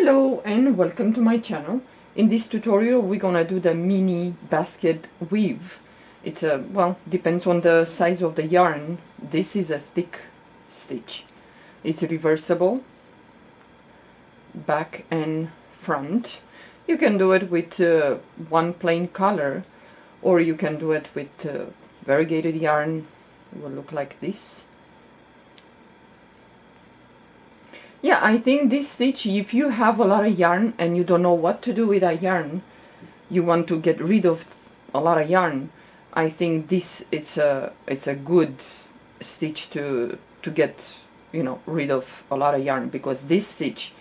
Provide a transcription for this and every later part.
Hello and welcome to my channel. In this tutorial we're gonna do the mini basket weave. It's a, well, depends on the size of the yarn. This is a thick stitch. It's reversible, back and front. You can do it with one plain color, or you can do it with variegated yarn. It will look like this. Yeah, I think this stitch, if you have a lot of yarn and you don't know what to do with that yarn, you want to get rid of a lot of yarn, I think this it's a good stitch to get, you know, rid of a lot of yarn, because this stitch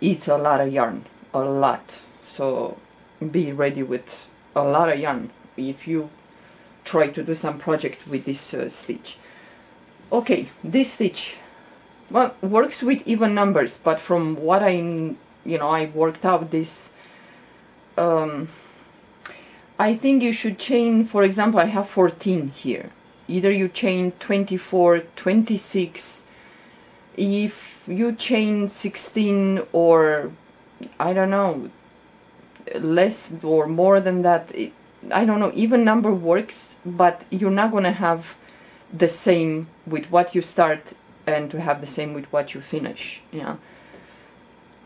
eats a lot of yarn, a lot. So be ready with a lot of yarn if you try to do some project with this stitch. Okay, this stitch, well, works with even numbers, but from what I worked out this, I think you should chain, for example, I have 14 here. Either you chain 24, 26, if you chain 16, or I don't know, less or more than that, I don't know, even number works, but you're not gonna have the same with what you start and to have the same with what you finish. Yeah,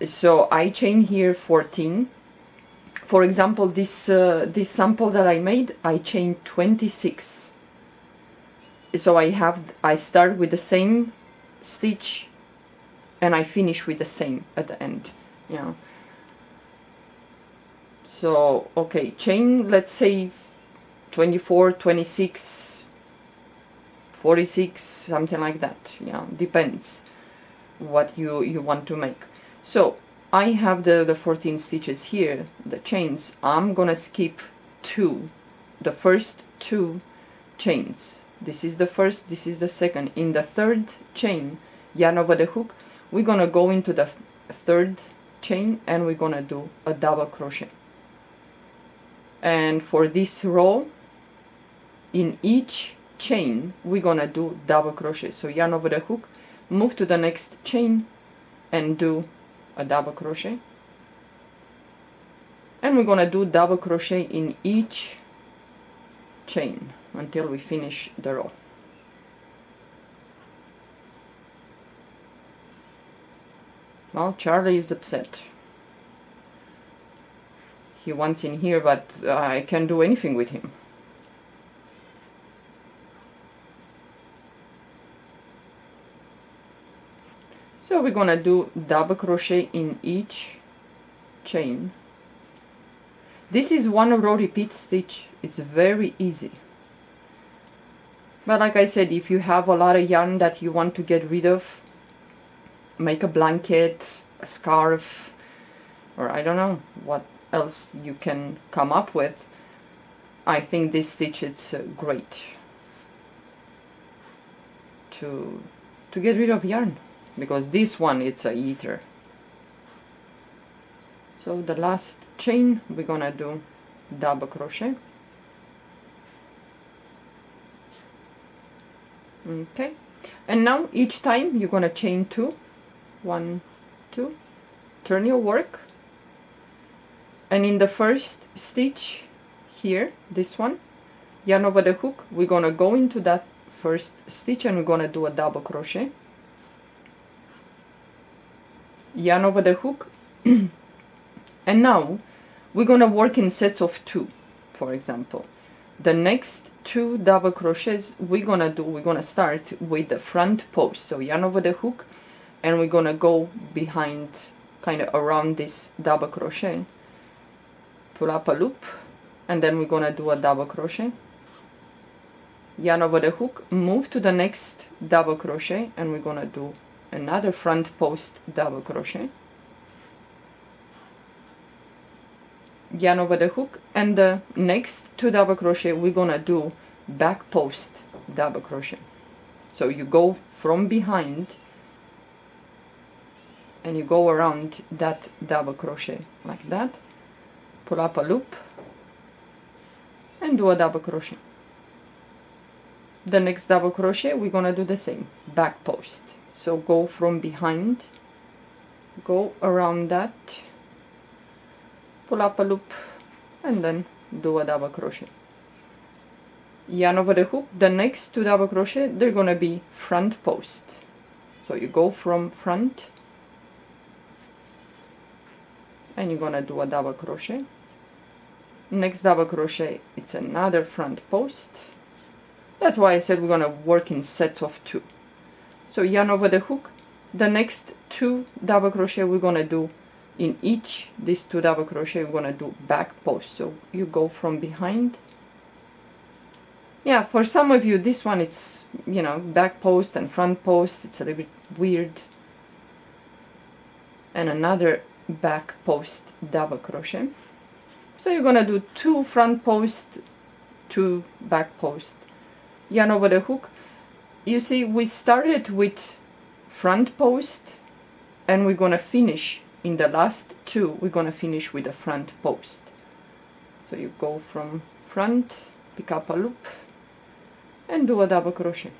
so I chain here 14. For example, this this sample that I made, I chained 26. So I start with the same stitch and I finish with the same at the end. Yeah, so okay, chain, let's say 24, 26, 46, something like that. Yeah, depends what you want to make. So I have the 14 stitches here, the chains. I'm gonna skip two, the first two chains. This is the first, this is the second. In the third chain, yarn over the hook, we're gonna go into the third chain and we're gonna do a double crochet. And for this row, in each chain we're gonna do double crochet. So yarn over the hook, move to the next chain and do a double crochet, and we're gonna do double crochet in each chain until we finish the row. Well, Charlie is upset. He wants in here, but I can't do anything with him. So we're gonna do double crochet in each chain. This is one row repeat stitch. It's very easy. But like I said, if you have a lot of yarn that you want to get rid of, make a blanket, a scarf, or I don't know what else you can come up with, I think this stitch is great to get rid of yarn, because this one, it's a eater. So the last chain we're gonna do double crochet. Okay, and now each time you're gonna chain two, 1, 2, turn your work, and in the first stitch here, this one, yarn over the hook, we're gonna go into that first stitch and we're gonna do a double crochet, yarn over the hook, and now we're gonna work in sets of 2. For example, the next 2 double crochets we're gonna start with the front post. So yarn over the hook, and we're gonna go behind, kind of around this double crochet, pull up a loop, and then we're gonna do a double crochet, yarn over the hook, move to the next double crochet, and we're gonna do another front post double crochet, yarn over the hook, and the next 2 double crochet we're gonna do back post double crochet. So you go from behind and you go around that double crochet like that, pull up a loop and do a double crochet. The next double crochet we're gonna do the same, back post. So go from behind go around that, pull up a loop, and then do a double crochet. Yarn over the hook. The next 2 double crochet, they're gonna be front post. So you go from front and you're gonna do a double crochet. Next double crochet, it's another front post. That's why I said we're gonna work in sets of 2. So yarn over the hook. The next 2 double crochet we're gonna do in each these 2 double crochet, we're gonna do back post. So you go from behind. Yeah, for some of you this one, it's, you know, back post and front post, it's a little bit weird. And another back post double crochet. So you're gonna do 2 front post, 2 back post, yarn over the hook. You see, we started with front post and we're gonna finish in the last 2, we're gonna finish with a front post. So you go from front, pick up a loop and do a double crochet.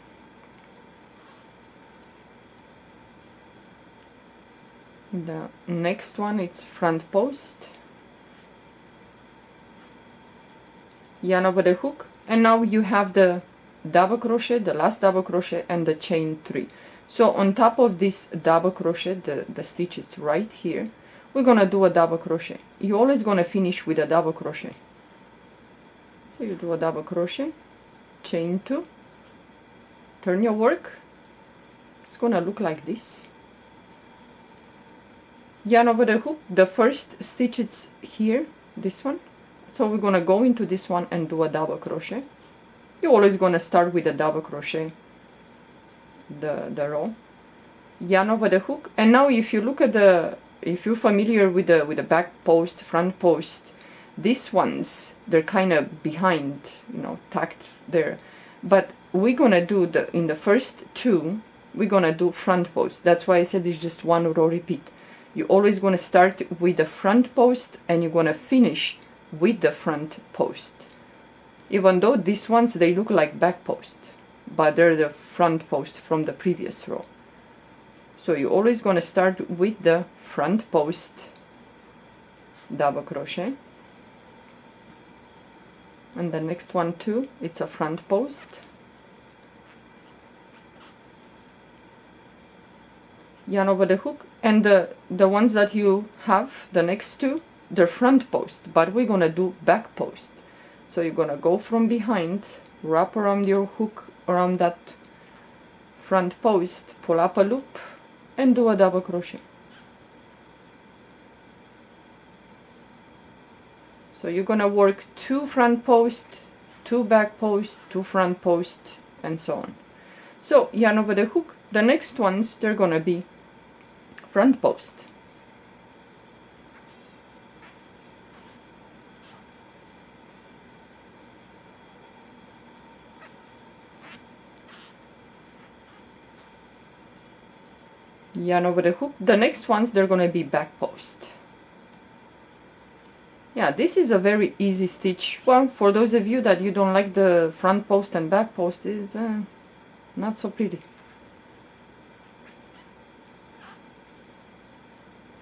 The next one, it's front post, yarn over the hook, and now you have the double crochet, the last double crochet, and the chain 3. So on top of this double crochet, the stitch is right here, we're gonna do a double crochet. You're always gonna finish with a double crochet. So you do a double crochet, chain 2, turn your work. It's gonna look like this. Yarn over the hook. The first stitch is here, this one. So we're gonna go into this one and do a double crochet. You're always gonna start with a double crochet, the row. Yarn over the hook. And now if you look at if you're familiar with the back post, front post, these ones, they're kind of behind, you know, tucked there. But we're gonna do in the first 2, we're gonna do front post. That's why I said it's just 1 row repeat. You're always gonna start with the front post and you're gonna finish with the front post. Even though these ones, they look like back post, but they're the front post from the previous row. So you're always gonna start with the front post double crochet. And the next one too, it's a front post. Yarn over the hook, and the ones that you have, the next 2, they're front post, but we're gonna do back post. So you're gonna go from behind, wrap around your hook around that front post, pull up a loop and do a double crochet. So you're gonna work 2 front post, 2 back post, 2 front post, and so on. So yarn over the hook. The next ones, they're gonna be front post. Yarn over the hook. The next ones, they're gonna be back post. Yeah, this is a very easy stitch. Well, for those of you that you don't like the front post and back post, is not so pretty.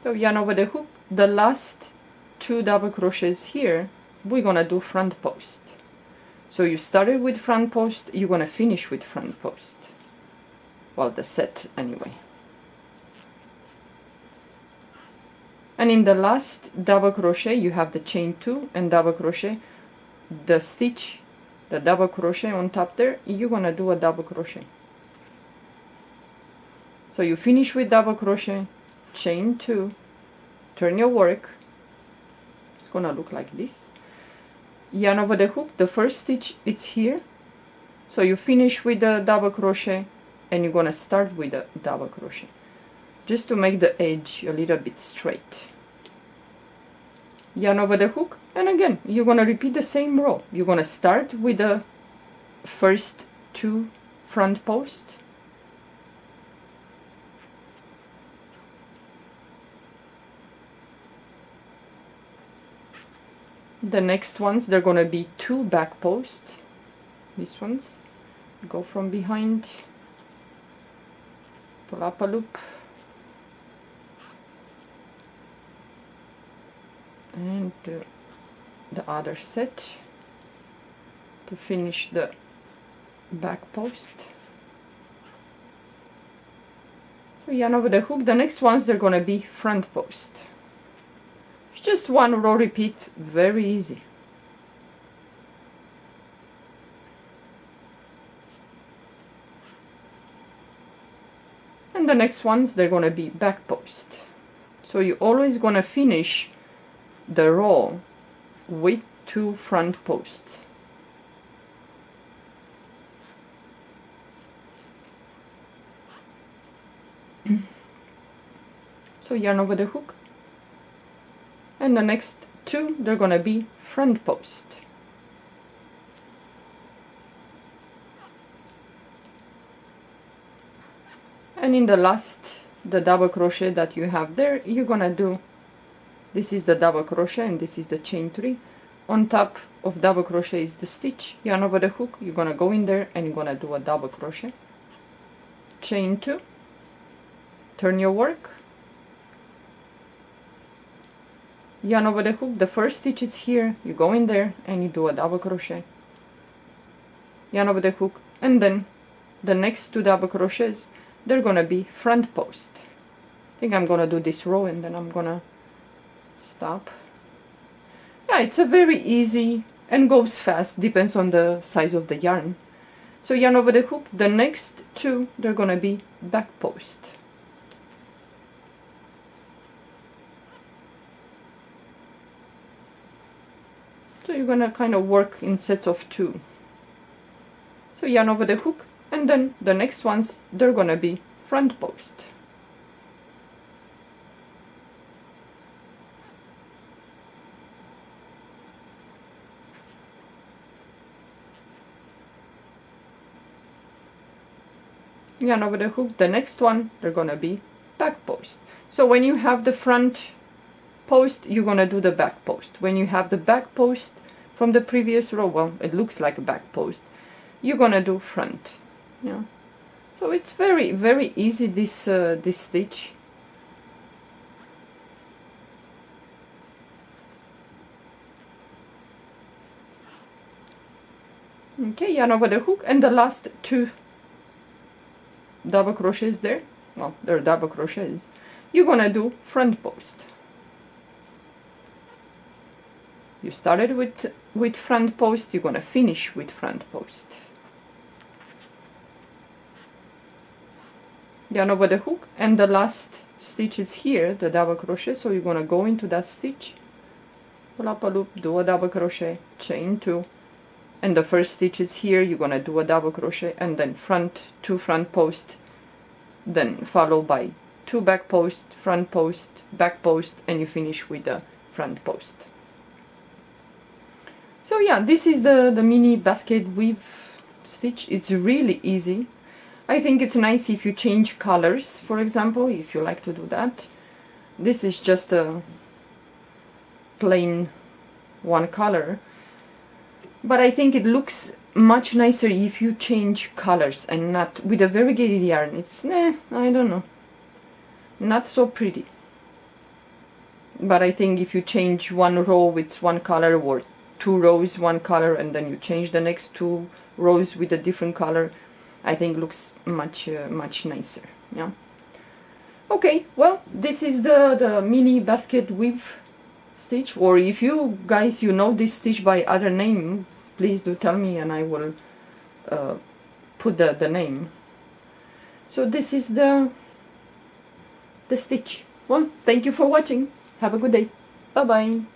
So yarn over the hook. The last 2 double crochets here, we're gonna do front post. So you started with front post, you're gonna finish with front post. Well, the set anyway. And in the last double crochet, you have the chain 2 and double crochet. The stitch, the double crochet on top there, you're gonna do a double crochet. So you finish with double crochet, chain 2, turn your work. It's gonna look like this. Yarn over the hook. The first stitch, it's here. So you finish with the double crochet and you're gonna start with a double crochet, just to make the edge a little bit straight. Yarn over the hook, and again you're gonna repeat the same row. You're gonna start with the first 2 front post, the next ones, they're gonna be 2 back posts. These ones, go from behind, pull up a loop, and the other set to finish the back post. So yarn over the hook. The next ones, they're gonna be front post. It's just one row repeat, very easy. And the next ones, they're gonna be back post. So you're always gonna finish the row with 2 front posts. So yarn over the hook, and the next 2, they're gonna be front post. And in the last, the double crochet that you have there, you're gonna do, this is the double crochet and this is the chain 3. On top of double crochet is the stitch, yarn over the hook, you're gonna go in there and you're gonna do a double crochet, chain 2, turn your work, yarn over the hook, the first stitch is here, you go in there and you do a double crochet, yarn over the hook, and then the next 2 double crochets, they're gonna be front post. I think I'm gonna do this row and then I'm gonna stop. Yeah, it's a very easy and goes fast, depends on the size of the yarn. So yarn over the hook, the next 2, they're gonna be back post. So you're gonna kind of work in sets of 2. So yarn over the hook, and then the next ones, they're gonna be front post. Yarn over the hook, the next one, they're gonna be back post. So when you have the front post, you're gonna do the back post. When you have the back post from the previous row, well, it looks like a back post, you're gonna do front. Yeah, so it's very, very easy, this this stitch. Okay, yarn over the hook, and the last 2 double crochets there, well, they're double crochets, you're gonna do front post. You started with front post, you're gonna finish with front post. Yarn over the hook, and the last stitch is here, the double crochet, so you're gonna go into that stitch, pull up a loop, do a double crochet, chain 2, and the first stitch is here, you're gonna do a double crochet, and then 2 front post, then followed by 2 back post, front post, back post, and you finish with the front post. So yeah, this is the mini basket weave stitch. It's really easy. I think it's nice if you change colors, for example, if you like to do that. This is just a plain one color, but I think it looks much nicer if you change colors and not with a variegated yarn. It's I don't know, not so pretty. But I think if you change one row with one color, or 2 rows one color, and then you change the next 2 rows with a different color, I think looks much much nicer. Yeah. Okay, well, this is the mini basket weave stitch, or if you guys know this stitch by other name, please do tell me and I will put the name. So this is the stitch. Well, thank you for watching. Have a good day. Bye bye.